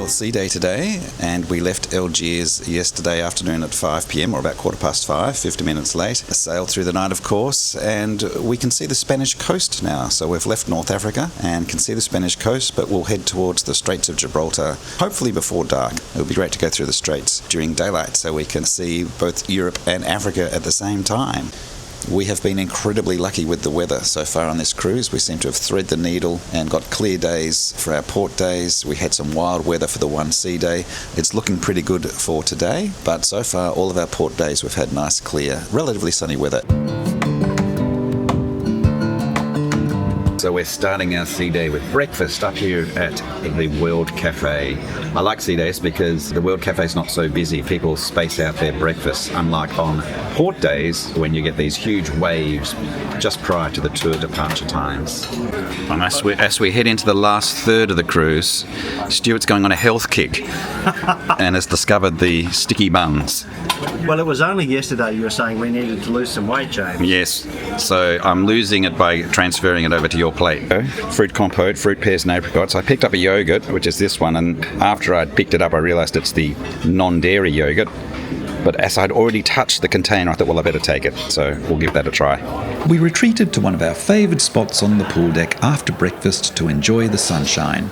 Sea day today, and we left Algiers yesterday afternoon at 5 p.m, or about 5:15, 50 minutes late. Sailed through the night, of course, and we can see the Spanish coast now. So we've left North Africa and can see the Spanish coast, but we'll head towards the Straits of Gibraltar, hopefully before dark. It would be great to go through the Straits during daylight so we can see both Europe and Africa at the same time. We have been incredibly lucky with the weather so far on this cruise. We seem to have threaded the needle and got clear days for our port days. We had some wild weather for the one sea day. It's looking pretty good for today, but so far all of our port days we've had nice, clear, relatively sunny weather. So we're starting our sea day with breakfast up here at the World Cafe. I like sea days because the World Cafe is not so busy. People space out their breakfasts, unlike on port days when you get these huge waves just prior to the tour departure times. And as we head into the last third of the cruise, Stuart's going on a health kick and has discovered the sticky buns. Well, it was only yesterday you were saying we needed to lose some weight, James. Yes, so I'm losing it by transferring it over to your plate. Fruit compote, fruit, pears and apricots. I picked up a yogurt, which is this one, and after I'd picked it up I realised it's the non-dairy yogurt. But as I'd already touched the container, I thought, well, I better take it. So we'll give that a try. We retreated to one of our favoured spots on the pool deck after breakfast to enjoy the sunshine.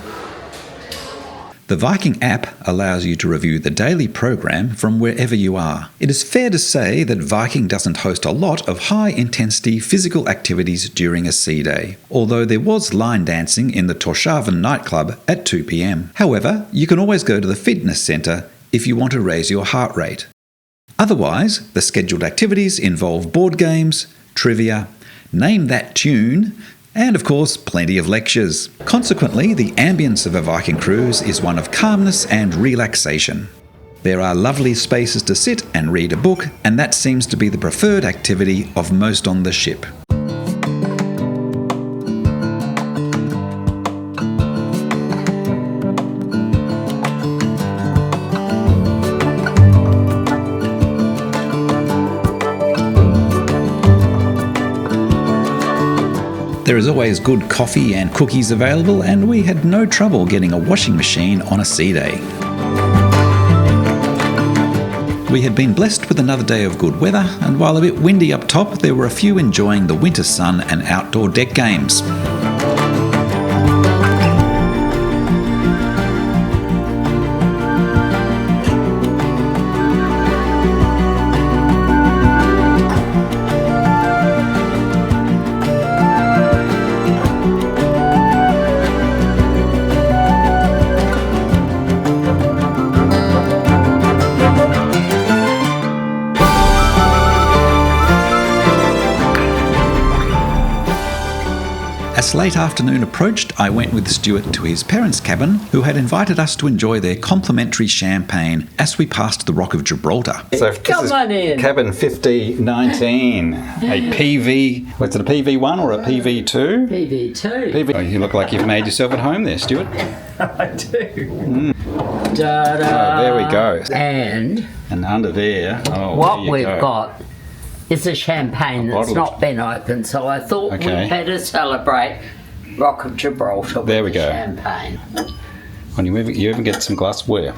The Viking app allows you to review the daily program from wherever you are. It is fair to say that Viking doesn't host a lot of high-intensity physical activities during a sea day, although there was line dancing in the Torshavn nightclub at 2 p.m. However, you can always go to the fitness centre if you want to raise your heart rate. Otherwise, the scheduled activities involve board games, trivia, name that tune, and of course plenty of lectures. Consequently, the ambience of a Viking cruise is one of calmness and relaxation. There are lovely spaces to sit and read a book, and that seems to be the preferred activity of most on the ship. There is always good coffee and cookies available, and we had no trouble getting a washing machine on a sea day. We had been blessed with another day of good weather, and while a bit windy up top, there were a few enjoying the winter sun and outdoor deck games. As late afternoon approached, I went with Stuart to his parents' cabin, who had invited us to enjoy their complimentary champagne as we passed the Rock of Gibraltar. So come on in. Cabin 5019, a PV, was it a PV1 or a PV2? PV2. Oh, you look like you've made yourself at home there, Stuart. I do. Da-da. Oh, there we go. And under there, what we've got is a champagne that's not been opened, so I thought we'd better celebrate Rock of Gibraltar with the champagne. When you even get some glassware.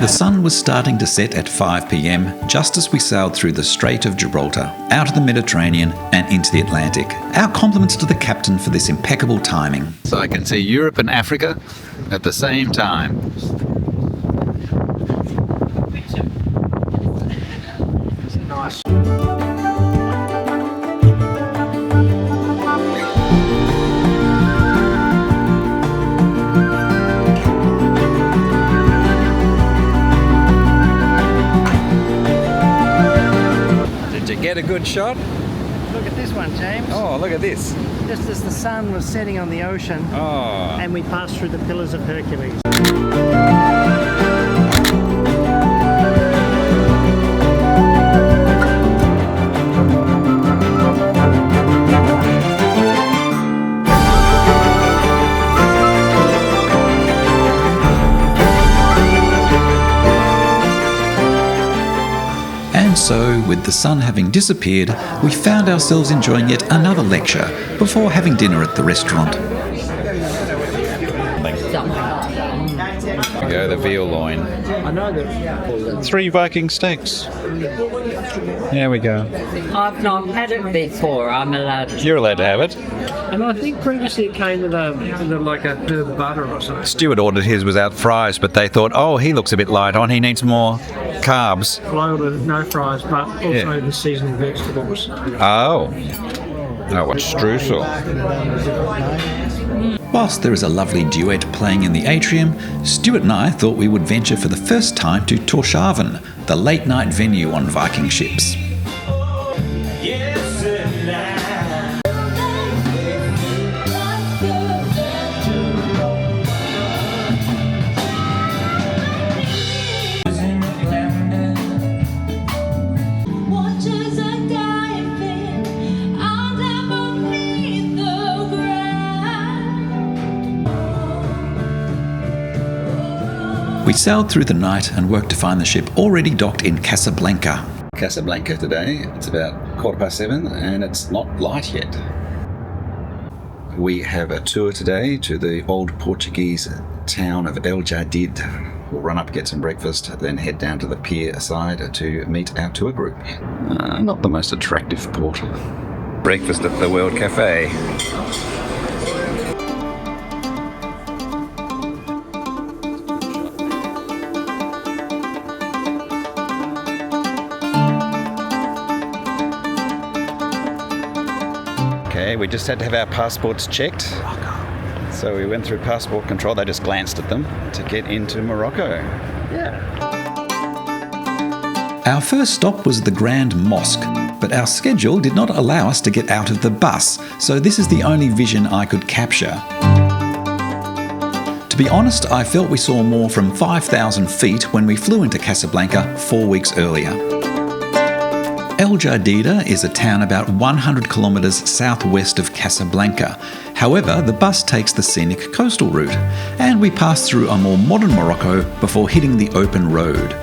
The sun was starting to set at 5 p.m. just as we sailed through the Strait of Gibraltar, out of the Mediterranean and into the Atlantic. Our compliments to the captain for this impeccable timing. So I can see Europe and Africa at the same time. Nice. Get a good shot? Look at this one, James. Oh, look at this. Just as the sun was setting on the ocean, and we passed through the Pillars of Hercules. So, with the sun having disappeared, we found ourselves enjoying yet another lecture before having dinner at the restaurant. There we go, the veal loin. I know that. 3 Viking steaks. There we go. I've not had it before. I'm allowed to. You're allowed to have it. And I think previously it came with like a bit of butter or something. Stuart ordered his without fries, but they thought, oh, he looks a bit light on, he needs more carbs. Well, I ordered no fries, but also the seasonal vegetables. Oh. Oh, what streusel. Whilst there is a lovely duet playing in the atrium, Stuart and I thought we would venture for the first time to Torshavn, the late-night venue on Viking ships. We sailed through the night and worked to find the ship already docked in Casablanca. Casablanca today, it's about 7:15 and it's not light yet. We have a tour today to the old Portuguese town of Jadida. We'll run up, get some breakfast, then head down to the pier side to meet our tour group. Not the most attractive port. Breakfast at the World Cafe. Okay, we just had to have our passports checked. So we went through passport control. They just glanced at them to get into Morocco. Yeah. Our first stop was the Grand Mosque, but our schedule did not allow us to get out of the bus, so this is the only vision I could capture. To be honest, I felt we saw more from 5,000 feet when we flew into Casablanca 4 weeks earlier. Jadida is a town about 100 kilometres southwest of Casablanca. However, the bus takes the scenic coastal route, and we pass through a more modern Morocco before hitting the open road.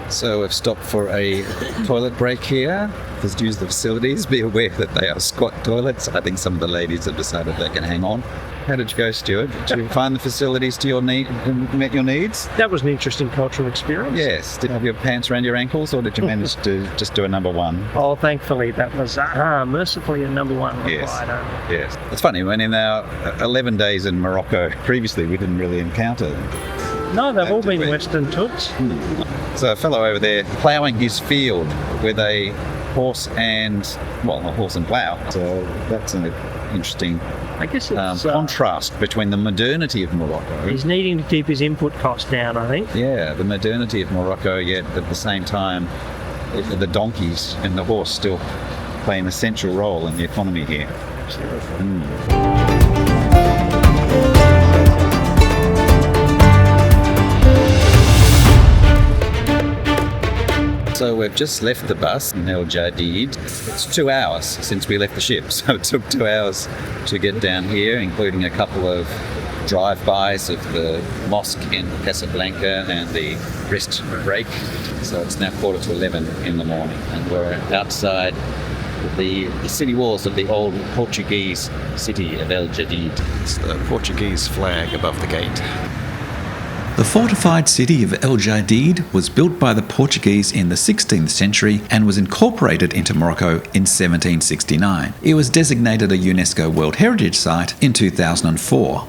So we've stopped for a toilet break here. Just use the facilities. Be aware that they are squat toilets. I think some of the ladies have decided they can hang on. How did you go, Stuart? Did you find the facilities to your need and met your needs? That was an interesting cultural experience. Yes. Did you have your pants around your ankles, or did you manage to just do a number one? Oh, thankfully that was mercifully a number one. Yes. Yes. It's funny, when in our 11 days in Morocco previously, we didn't really encounter them. No, they've all been Western toots. So a fellow over there ploughing his field with a horse and plough. So that's an interesting I guess it's contrast between the modernity of Morocco. He's needing to keep his input costs down, I think. Yeah, the modernity of Morocco, yet at the same time, the donkeys and the horse still play an essential role in the economy here. So we've just left the bus in Jadida. It's 2 hours since we left the ship, so it took 2 hours to get down here, including a couple of drive-bys of the mosque in Casablanca and the rest break. So it's now 10:45 in the morning, and we're outside the city walls of the old Portuguese city of El Jadid. It's the Portuguese flag above the gate. The fortified city of El Jadid was built by the Portuguese in the 16th century and was incorporated into Morocco in 1769. It was designated a UNESCO World Heritage Site in 2004.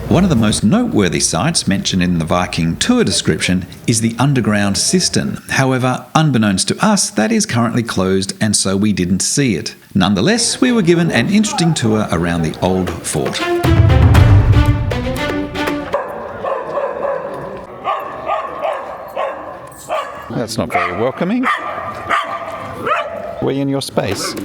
One of the most noteworthy sites mentioned in the Viking tour description is the underground cistern. However, unbeknownst to us, that is currently closed and so we didn't see it. Nonetheless, we were given an interesting tour around the old fort. That's not very welcoming. Were you in your space?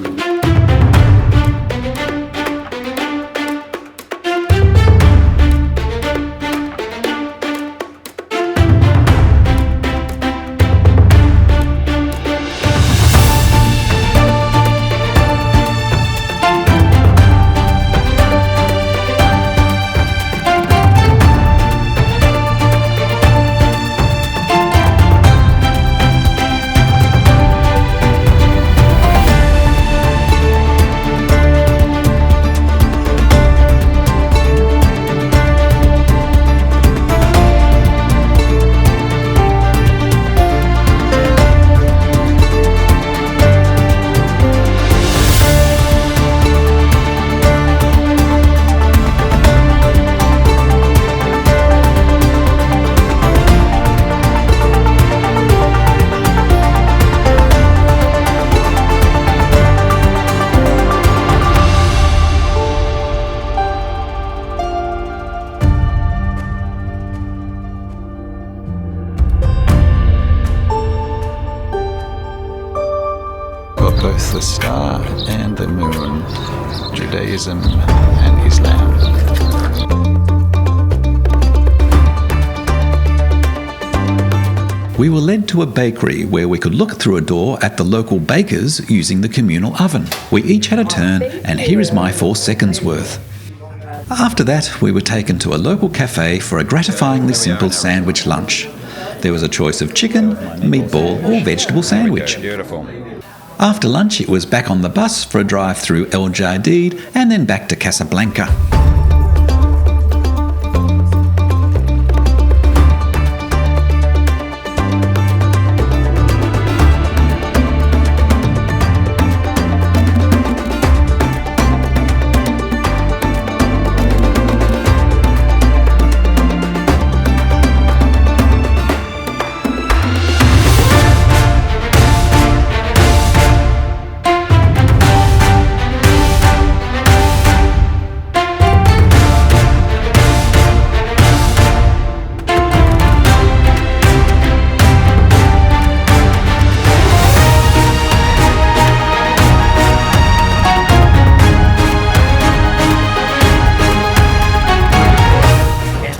Both the star and the moon, Judaism and Islam. We were led to a bakery where we could look through a door at the local bakers using the communal oven. We each had a turn, and here is my 4 seconds worth. After that, we were taken to a local cafe for a gratifyingly simple sandwich lunch. There was a choice of chicken, meatball or vegetable sandwich. Beautiful. After lunch, it was back on the bus for a drive through El Jadid and then back to Casablanca.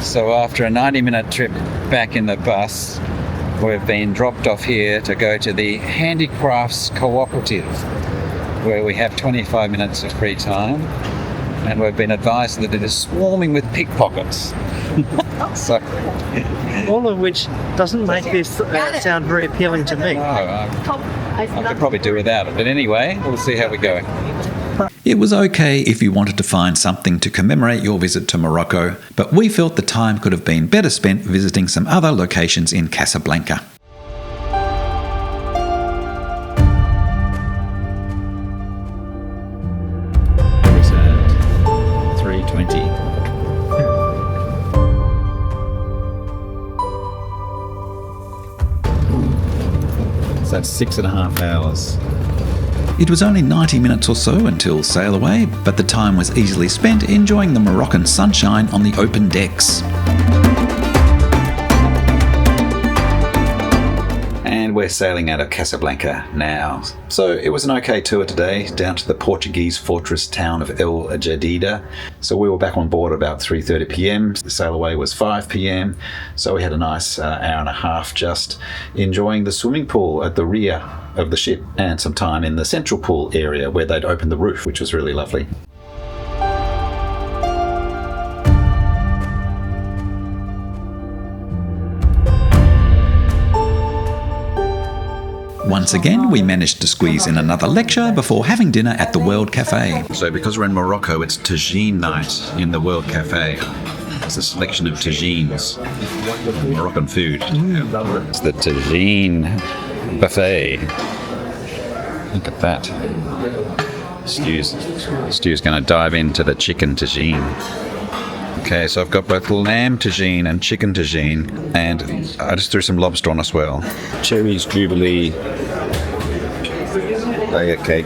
So after a 90-minute trip back in the bus, we've been dropped off here to go to the Handicrafts Cooperative, where we have 25 minutes of free time, and we've been advised that it is swarming with pickpockets. So, all of which doesn't make this sound very appealing to me. no, I could probably do without it. But anyway, we'll see how we go. It was okay if you wanted to find something to commemorate your visit to Morocco, but we felt the time could have been better spent visiting some other locations in Casablanca. It's at 3:20. So that's 6.5 hours. It was only 90 minutes or so until sail away, but the time was easily spent enjoying the Moroccan sunshine on the open decks. And we're sailing out of Casablanca now. So it was an okay tour today, down to the Portuguese fortress town of El Jadida. So we were back on board about 3:30 p.m. The sail away was 5 p.m. So we had a nice hour and a half just enjoying the swimming pool at the rear of the ship and some time in the central pool area where they'd opened the roof, which was really lovely. Once again, we managed to squeeze in another lecture before having dinner at the World Cafe. So because we're in Morocco, it's Tagine night in the World Cafe. It's a selection of tagines, Moroccan food. It's the Tagine buffet. Look at that. Stu's going to dive into the chicken tagine. Okay, so I've got both lamb tagine and chicken tagine, and I just threw some lobster on as well. Cherries, Jubilee, layer cake,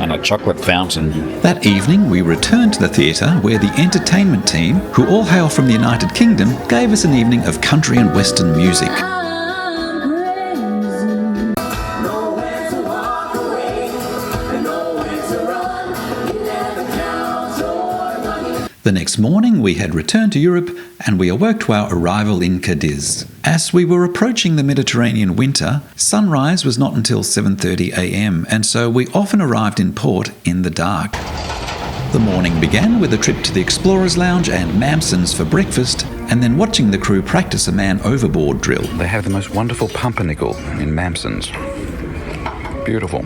and a chocolate fountain. That evening, we returned to the theatre where the entertainment team, who all hail from the United Kingdom, gave us an evening of country and western music. The next morning we had returned to Europe and we awoke to our arrival in Cadiz. As we were approaching the Mediterranean winter, sunrise was not until 7:30 a.m. and so we often arrived in port in the dark. The morning began with a trip to the Explorers Lounge and Mamson's for breakfast, and then watching the crew practice a man overboard drill. They have the most wonderful pumpernickel in Mamson's. Beautiful.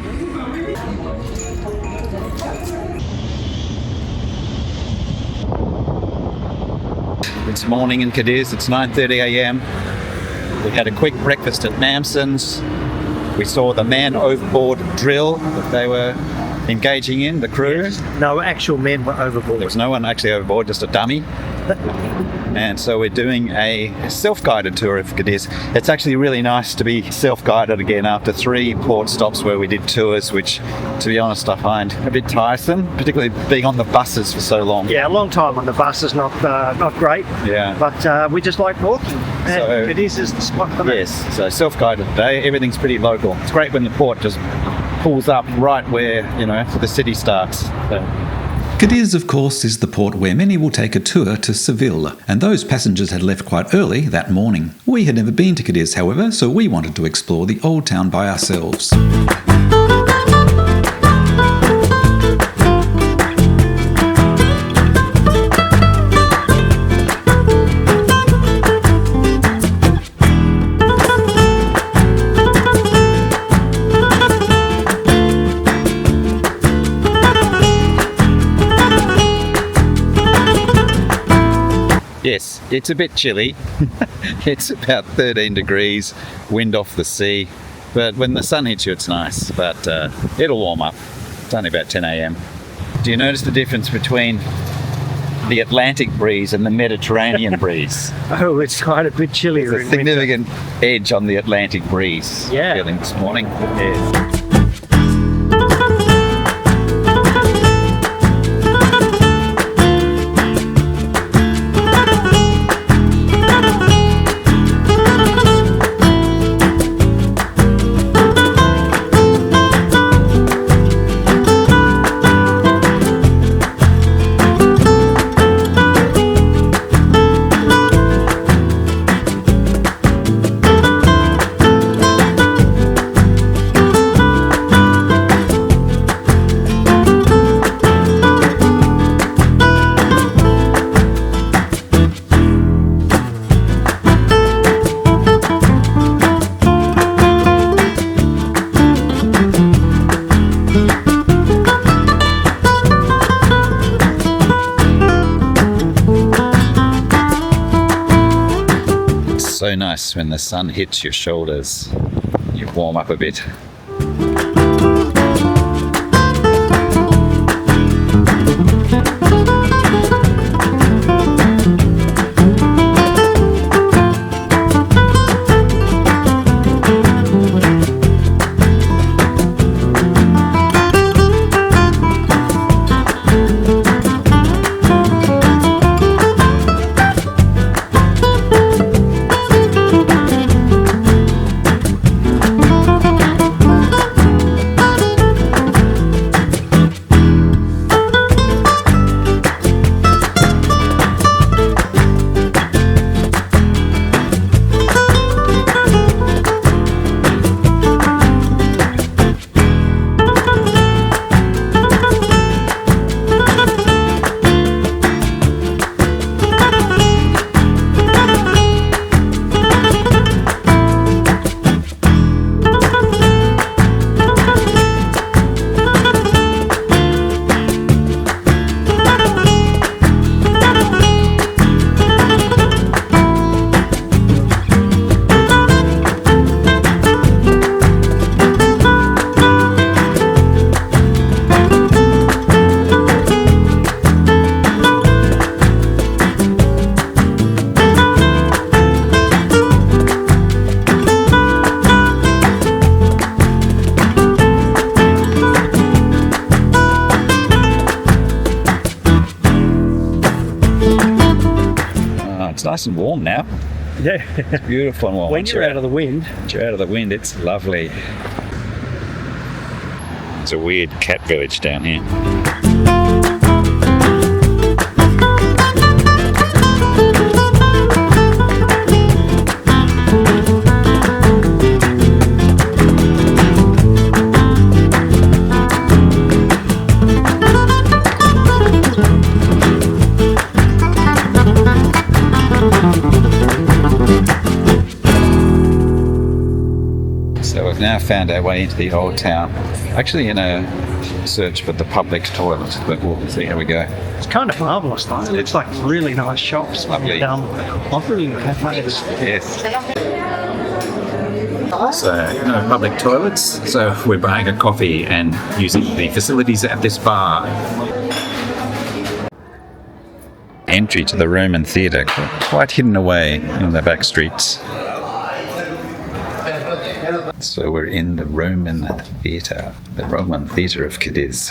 It's morning in Cadiz, it's 9:30 a.m. We had a quick breakfast at Mamson's. We saw the man overboard drill that they were engaging in, the crew. No actual men were overboard. There was no one actually overboard, just a dummy. And so we're doing a self-guided tour of Cadiz. It's actually really nice to be self-guided again after 3 port stops where we did tours, which, to be honest, I find a bit tiresome, particularly being on the buses for so long. Yeah, a long time on the bus is not great. Yeah. But we just like walking. And Cadiz is the spot for that. Yes, so self-guided today. Everything's pretty local. It's great when the port just pulls up right where, the city starts. So. Cadiz, of course, is the port where many will take a tour to Seville, and those passengers had left quite early that morning. We had never been to Cadiz, however, so we wanted to explore the old town by ourselves. Yes, it's a bit chilly. It's about 13 degrees, wind off the sea. But when the sun hits you, it's nice. But it'll warm up. It's only about 10 a.m. Do you notice the difference between the Atlantic breeze and the Mediterranean breeze? Oh, it's quite a bit chillier. There's a significant edge on the Atlantic breeze. Yeah. Feeling this morning. Yeah. So nice when the sun hits your shoulders, you warm up a bit. nice and warm now. Yeah. It's beautiful and warm. When you're out of the wind. Once you're out of the wind, it's lovely. It's a weird cat village down here. So we've now found our way into the old town. Actually in a search for the public toilets, but we'll see how we go. It's kind of marvellous though. It looks like really nice shops. Lovely. Lovely cafes. Yes. So, no public toilets, so we're buying a coffee and using the facilities at this bar. Entry to the Roman theatre, quite hidden away in the back streets. So we're in the Roman theatre of Cadiz.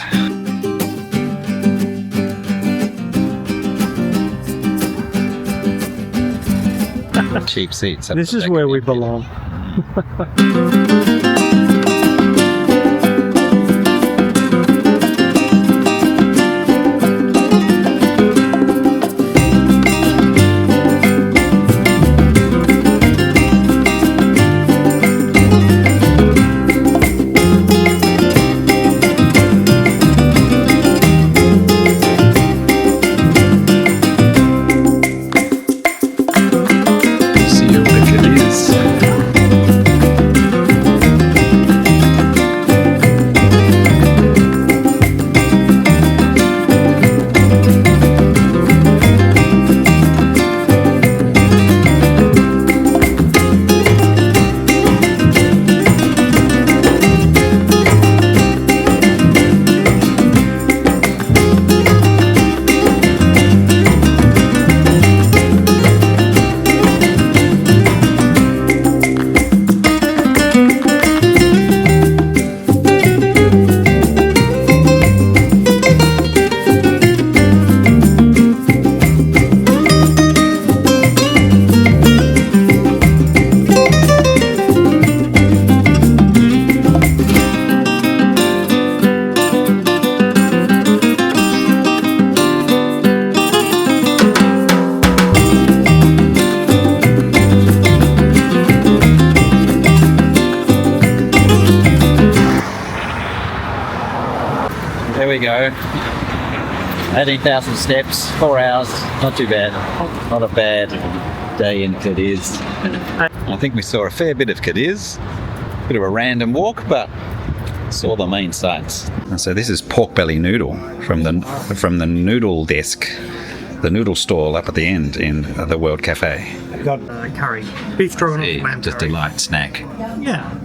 Cheap seats. This is where we belong. There we go. 18,000 steps, 4 hours, not too bad. Not a bad day in Cadiz. I think we saw a fair bit of Cadiz. Bit of a random walk, but saw the main sights. And so this is pork belly noodle from the noodle desk, the noodle stall up at the end in the World Cafe. Got curry, beef stroganoff, lamb Just curry. a light snack. Yeah,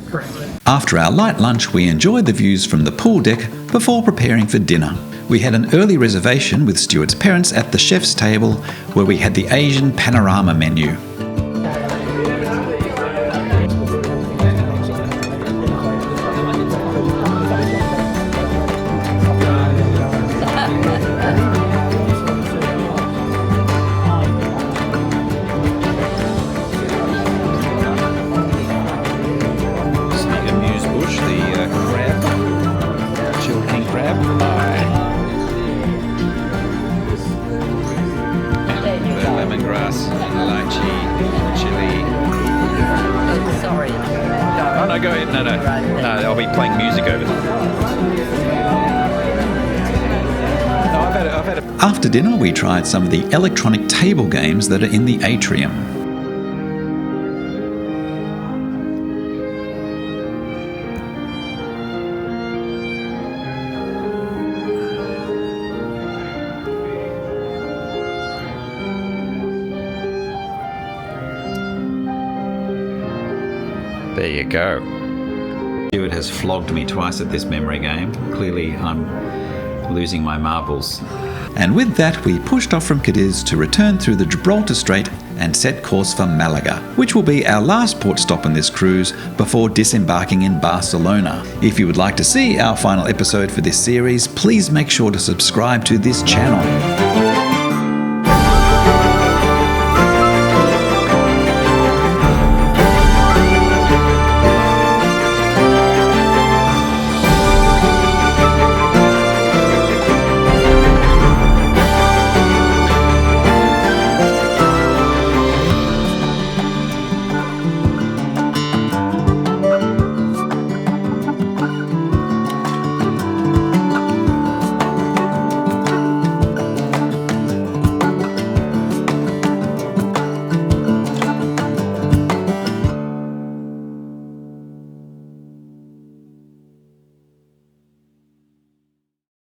correct. After our light lunch, we enjoyed the views from the pool deck before preparing for dinner. We had an early reservation with Stuart's parents at the chef's table, where we had the Asian panorama menu. Go ahead. No, I'll be playing music over there. No, I've had a... After dinner, we tried some of the electronic table games that are in the atrium. There you go. Stuart has flogged me twice at this memory game. Clearly, I'm losing my marbles. And with that, we pushed off from Cadiz to return through the Gibraltar Strait and set course for Malaga, which will be our last port stop on this cruise before disembarking in Barcelona. If you would like to see our final episode for this series, please make sure to subscribe to this channel.